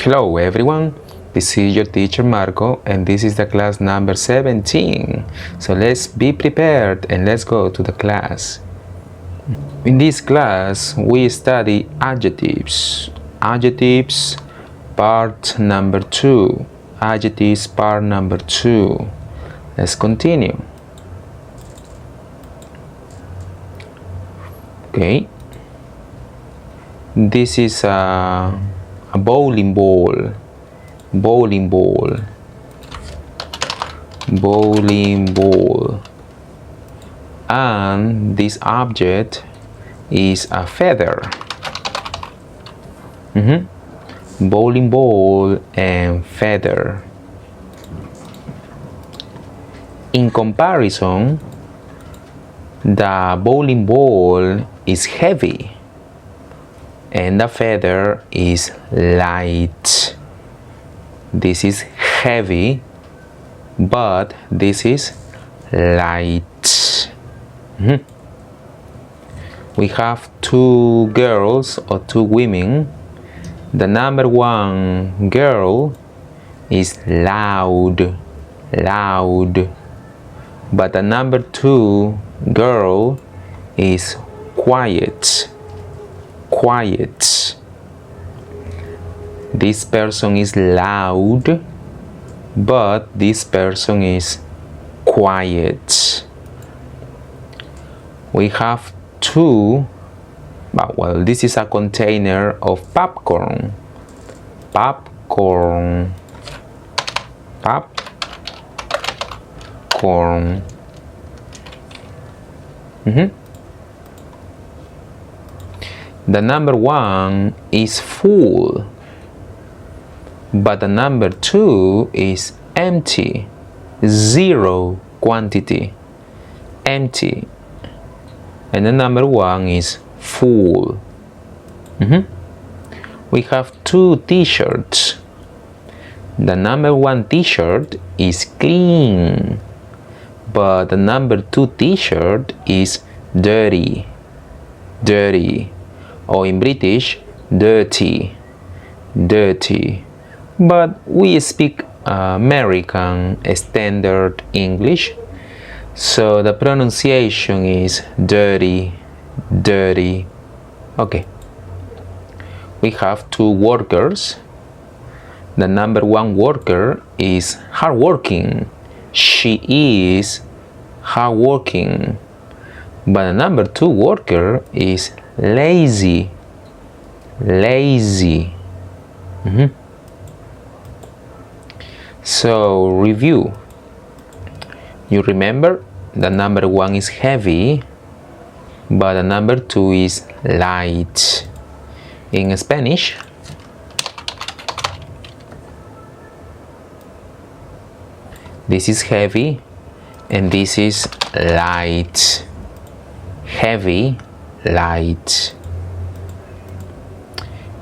Hello everyone, this is your teacher Marco and this is the class number 17. So let's be prepared and let's go to the class. In this class we study adjectives. Adjectives part number 2. Adjectives part number 2. Let's continue. Okay. This is a bowling ball, bowling ball, bowling ball, and this object is a feather. Bowling ball and feather. In comparison, the bowling ball is heavy and the feather is light. This is heavy, but this is light. We have two girls or two women. The number one girl is loud, loud, but the number two girl is quiet, quiet. This person is loud, but this person is quiet. We have two, well, this is a container of popcorn. Popcorn. Popcorn. The number one is full, but the number two is empty, zero quantity, empty, and the number one is full. We have two t-shirts. The number one t-shirt is clean, but the number two t-shirt is dirty, dirty. Or in British, dirty, dirty. But we speak American Standard English, so the pronunciation is dirty, dirty. Okay. We have two workers. The number one worker is hardworking. She is hardworking. But the number two worker is lazy, lazy. So review. You remember the number one is heavy, but the number two is light. In Spanish, this is heavy and this is light. Heavy, light.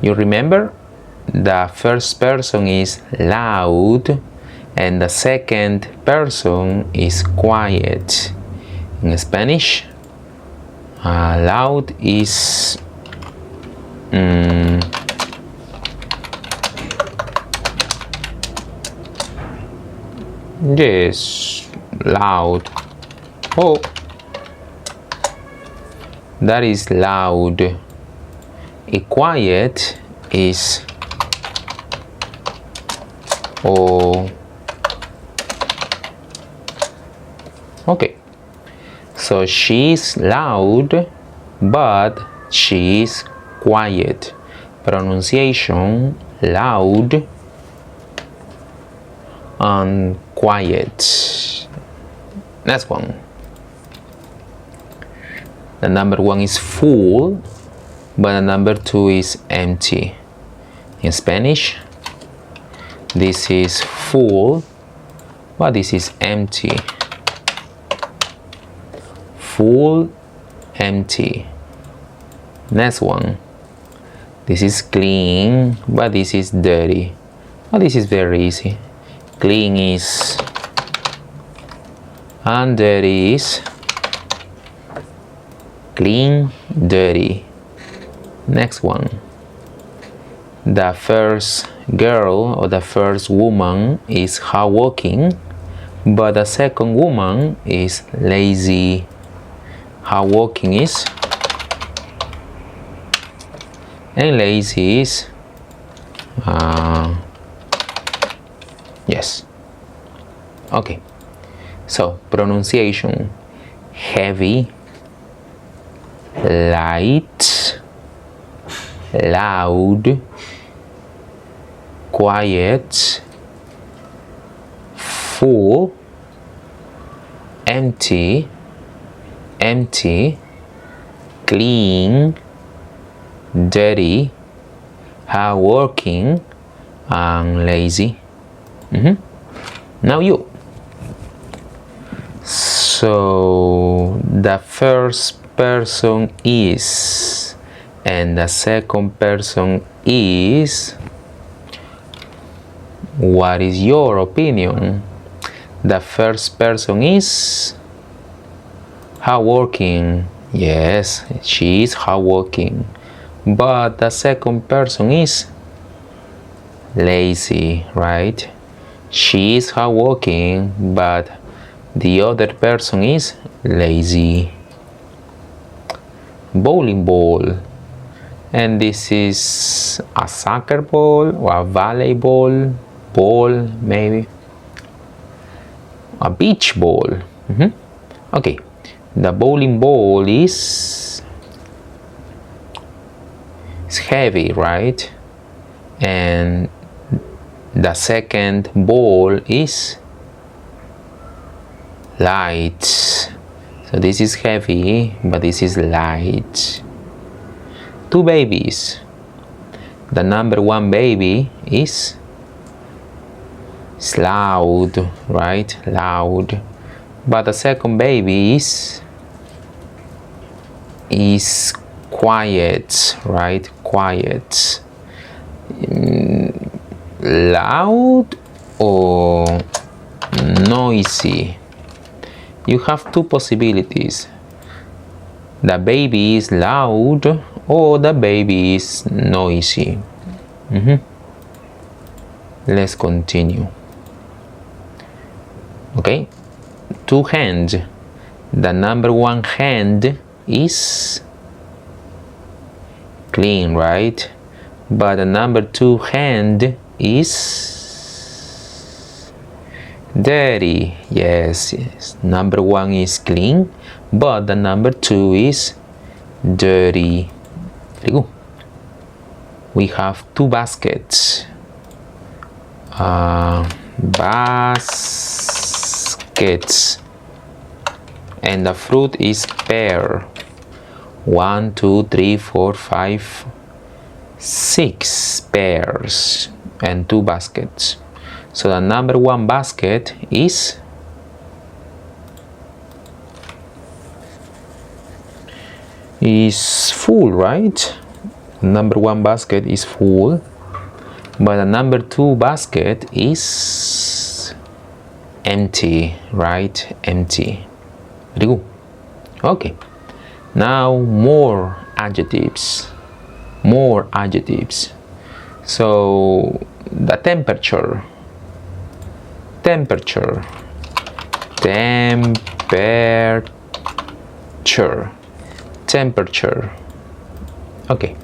You remember the first person is loud and the second person is quiet. In Spanish, loud is yes, loud. Oh, that is loud. A quiet is okay. So she's loud, but she is quiet. Pronunciation loud and quiet. Next one. The number one is full, but the number two is empty. In Spanish, this is full, but this is empty. Full, empty. Next one. This is clean, but this is dirty. Oh, this is very easy. Clean is and dirty is clean, dirty. Next one. The first girl or the first woman is hardworking, but the second woman is lazy. Hardworking is, and lazy is, yes. Okay, so pronunciation: heavy, light, loud, quiet, full, empty, empty, clean, dirty, hardworking, and lazy. Now you. So the first person is, and the second person is. What is your opinion? The first person is hardworking. Yes, she is hardworking. But the second person is lazy, right? She is hardworking, but the other person is lazy. Bowling ball. And this is a soccer ball or a volleyball ball, maybe. A beach ball. Okay, the bowling ball is heavy, right? And the second ball is light. So this is heavy, but this is light. Two babies. The number one baby is loud, right? Loud. But the second baby is quiet, right? Quiet. Loud or noisy? You have two possibilities. The baby is loud or the baby is noisy. Let's continue. Okay, two hands. The number one hand is clean, right? But the number two hand is dirty. Yes, yes. Number one is clean, but the number two is dirty. Very good. We have two baskets. Baskets. And the fruit is pear. 1, 2, 3, 4, 5, 6 pears and two baskets. So the number one basket is full, right? Number one basket is full, but the number two basket is empty, right? Empty. Very good. Okay. Now more adjectives. More adjectives. So the temperature. Temperature. Temperature. Temperature. Okay.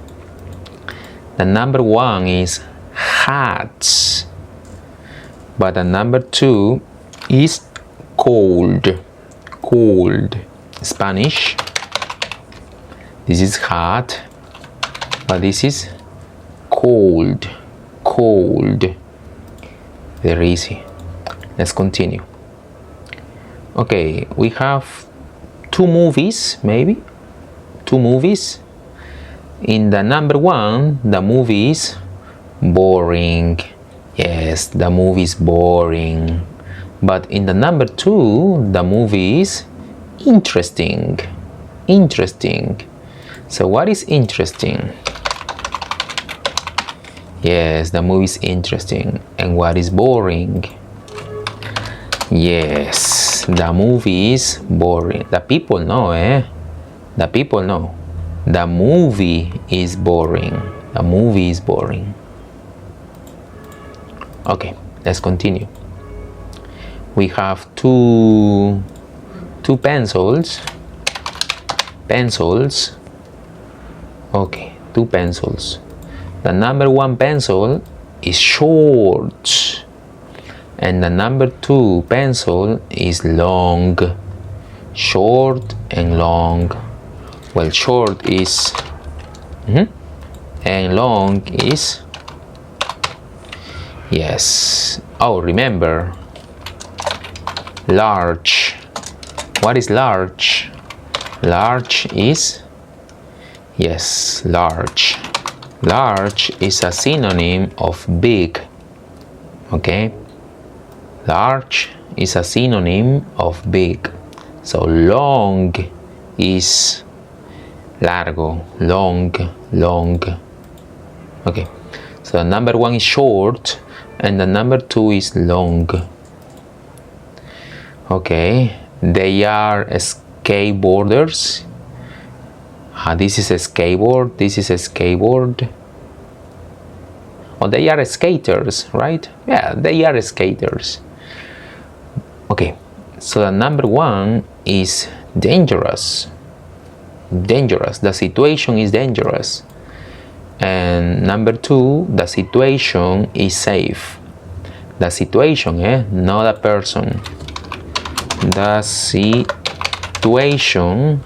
The number one is hot, but the number two is cold. Cold. Spanish. This is hot, but this is cold. Cold. Very easy. Let's continue. Okay, we have two movies, maybe. Two movies. In the number one, the movie is boring. Yes, the movie is boring. But in the number two, the movie is interesting. Interesting. So what is interesting? Yes, the movie is interesting. And what is boring? Yes, the movie is boring. The people know, eh? The people know. The movie is boring. The movie is boring. Okay, let's continue. We have two pencils. Okay, two pencils. The number one pencil is short, and the number two pencil is long. Short and long. Well, short is and long is, yes. Oh, remember, large. What is large? Large is, yes, large. Large is a synonym of big. Okay, large is a synonym of big. So long is largo, long. Okay, so the number one is short and the number two is long. Okay, they are skateboarders. This is a skateboard, this is a skateboard. Oh, they are skaters, right? Yeah, they are skaters. Okay, so the number one is dangerous. Dangerous, the situation is dangerous. And number two, the situation is safe. The situation, not a person. The situation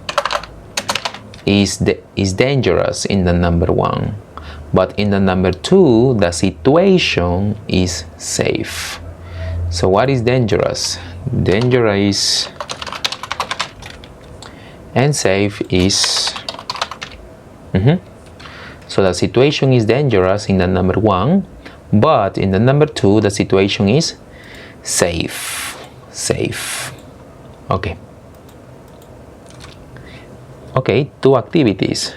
is dangerous in the number one, but in the number two, the situation is safe. So what is dangerous? Dangerous and safe is so the situation is dangerous in the number one, but in the number two, the situation is safe. Okay. Okay, two activities.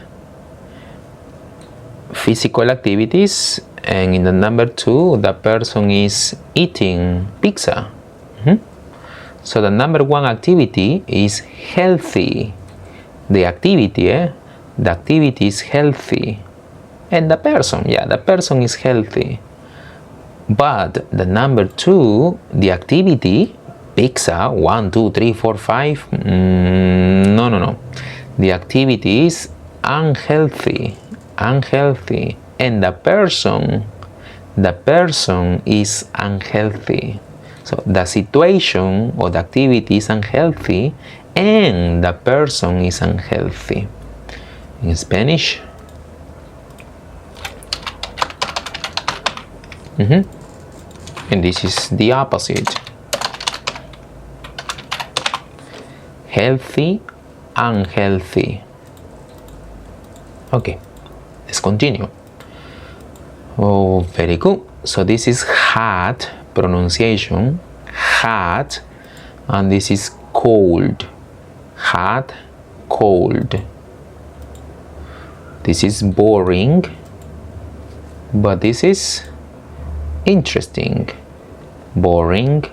Physical activities, and in the number two, the person is eating pizza. So the number one activity is healthy. The activity is healthy. And the person, the person is healthy. But the number two, the activity, pizza, 1, 2, 3, 4, 5, no. The activity is unhealthy. And the person is unhealthy. So the situation or the activity is unhealthy and the person is unhealthy. In Spanish, and this is the opposite. Healthy, unhealthy. Okay, let's continue. Oh, very good. So this is hot pronunciation, hot, and this is cold. Hot, cold. This is boring, but this is interesting. Boring,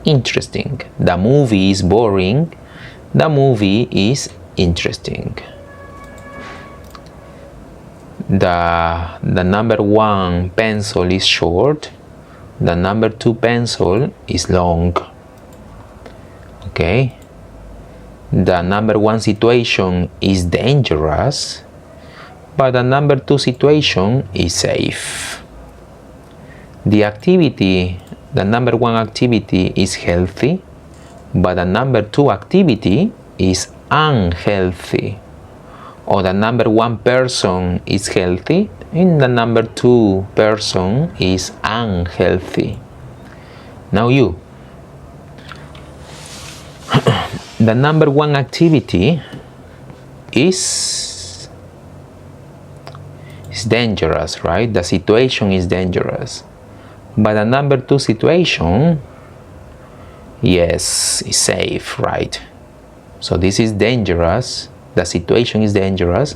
interesting. The movie is boring. The movie is interesting. The number one pencil is short. The number two pencil is long. Okay. The number one situation is dangerous, but the number two situation is safe. The activity, the number one activity is healthy, but the number two activity is unhealthy. Or the number one person is healthy and the number two person is unhealthy. Now you. The number one activity is dangerous, right? The situation is dangerous. But the number two situation, yes, is safe, right? So this is dangerous. The situation is dangerous,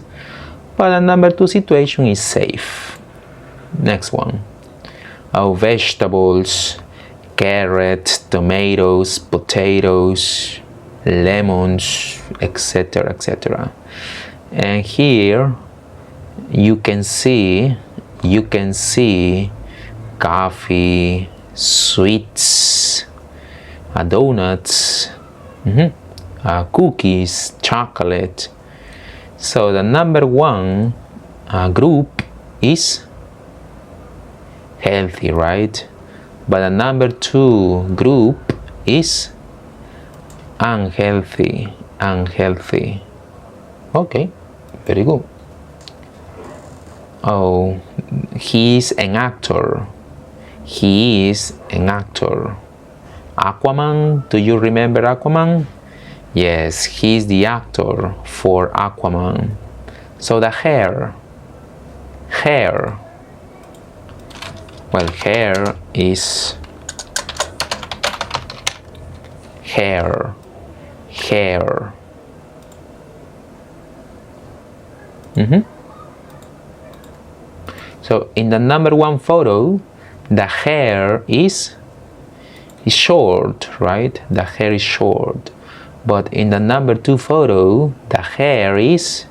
but the number two situation is safe. Next one. Our vegetables, carrots, tomatoes, potatoes, lemons, etc. And here you can see coffee, sweets, donuts, cookies, chocolate. So the number one group is healthy, right? But the number two group is unhealthy. Okay, very good. Oh, he is an actor. Aquaman, do you remember Aquaman? Yes, he is the actor for Aquaman. So the hair. Well, hair is hair. So in the number one photo, the hair is short, right? The hair is short. But in the number two photo, the hair is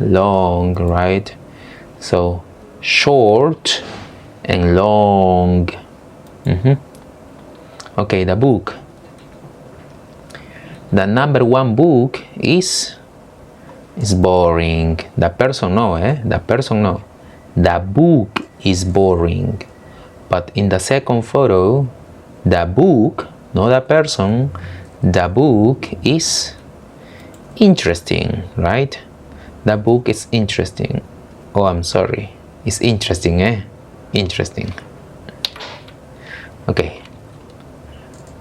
long, right? So short and long. Okay, the book. The number one book is boring. The person no, The person no. The book is boring. But in the second photo, the book, not the person, the book is interesting, right? The book is interesting. Oh, I'm sorry. It's interesting, Interesting. Okay.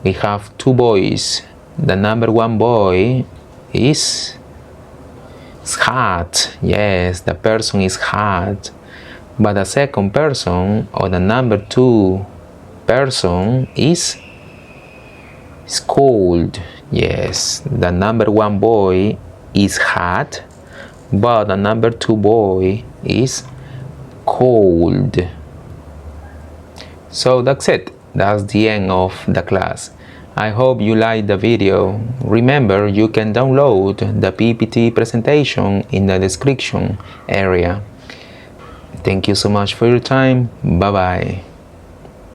We have two boys. The number one boy is hot. Yes, the person is hot. But the second person, or the number two person, is cold. Yes, the number one boy is hot, but the number two boy is cold. So that's it. That's the end of the class. I hope you liked the video. Remember, you can download the PPT presentation in the description area. Thank you so much for your time. Bye bye.